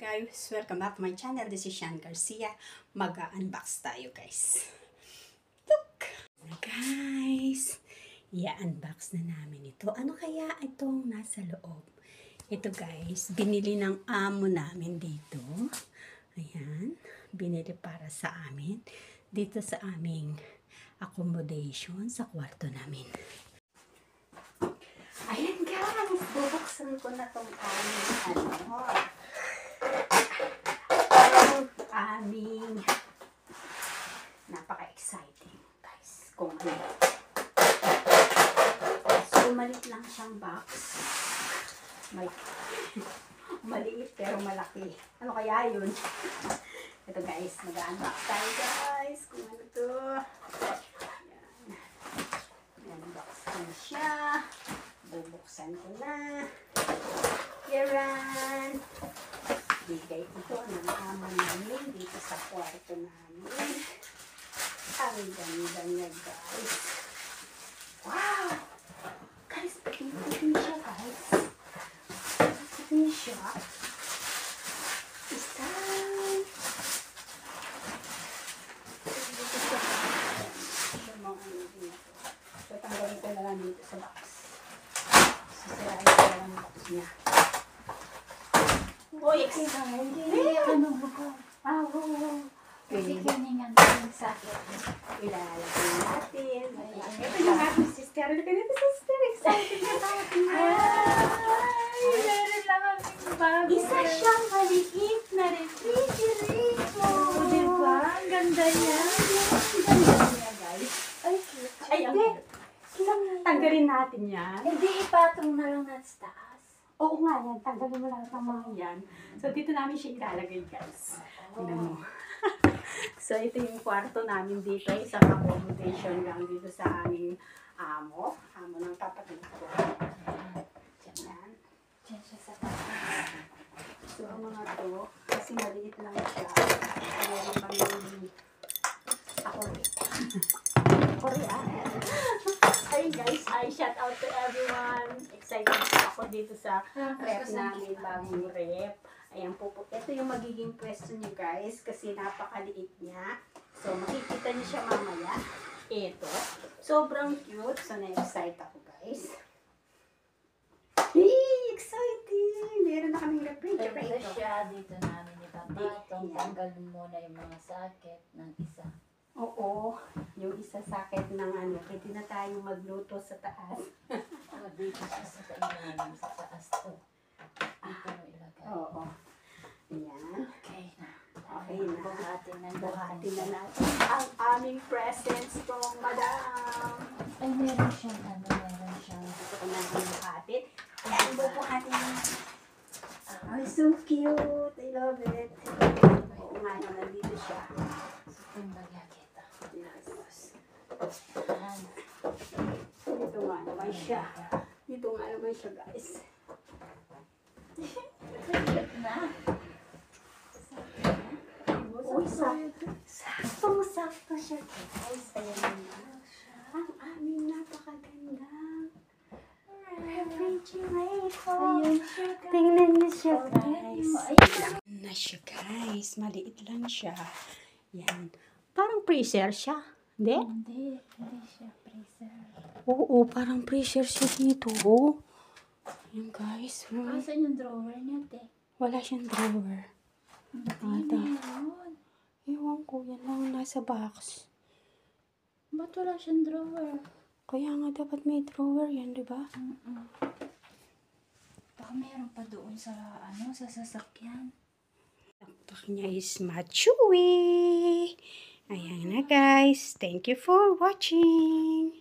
guys, welcome back to my channel. This is Shan Garcia. Mag-unbox tayo guys. Look! Guys, i-unbox na namin ito. Ano kaya itong nasa loob? Ito guys, binili ng amo namin dito. Ayan, binili para sa amin. Dito sa aming accommodation sa kwarto namin. Ayan guys, bubuksan ko na tong aming napaka-exciting guys. Kung ano. So, maliit lang siyang box. Malaki. Maliit pero malaki. Ano kaya yun? Ito guys, mag-unbox tayo guys. Kung ano to. Ayan. Unbox ko na siya. Bubuksan ko na. Yaran! Bigay ito ng amo namin dito sa kwarto namin. Ang ganda niya guys. Wow! Guys, pati siya guys. Pati siya. Isa. So, tanggalin ko na lang dito sa box. Sisirain ko na lang ang box niya. Oh, excited! Ano mo ko? Kasi kiningan ko sa akin. Ilalagay natin. Ito yung aking sister. Look at ito, sister. Excited na natin. Ay! Meron lang kaming bago. Isa siyang maliit na refrigerator. Diba? Ang ganda niya. Ang ganda niya, guys. Ay, cute. Ay, hindi. Tanggalin natin yan. Hindi, ipatong na lang natin sa taas. Oo nga yan. Tanggalin mo lahat ng mga yan. So, dito namin siya ilalagay, guys. Tingnan mo. So, ito yung kwarto namin dito. Isang accommodation lang dito sa aming amo. Amo ng kapatid ko. Yan. Diyan siya sa taas. So, ang mga to, kasi maliit lang siya. Meron kami ako rin. Hi guys, hi, shout out to everyone. Excited ako dito sa rep namin, bagong rep. Ayan po po. Ito yung magiging pwesto niyo guys kasi napakaliit niya. So, makikita niyo siya mamaya. Ito. Sobrang cute. So, na-excite ako guys. Hey, exciting! Meron na kaming refrigerator. Ito siya. Dito namin ipapatong. Tanggalin muna yung mga socket ng isa. Oo. Yung isa sakit ng ano. Pwede na tayong magluto sa taas. Dito siya sa ilalim. Sa taas to. Dito mo ilagay. Oo. Ayan. Okay na. Okay na. Buhatin na Buhatin na natin ang aming presents from Madam. Ay, meron siyang meron siyang. Gusto ko na buhatin. Ayan, buhatin na. Ay, so cute. I love it. Oo nga naman, dito siya. Yung lagyan kita. Yes. Ayan. Dito nga naman siya. Dito nga naman siya, guys. Cute na. Uy, saktong-sakto siya, guys. Ayan na. Ang aming napakagandang refrigerator. Ayun siya, guys. Tingnan niyo siya, guys. Ayun. Na siya, guys. Maliit lang siya. Yan. Parang freezer siya. Hindi? Hindi siya freezer. Oo, parang freezer siya dito. Yan, guys. Asan yung drawer niya, te? Wala siyang drawer. Hindi meron. Ewan ko, yan lang nasa box. Ba't wala siyang drawer? Kaya nga dapat may drawer yan, di ba? Baka meron pa doon sa, sa sasakyan. Taktak niya is machewy. Ayan na guys. Thank you for watching.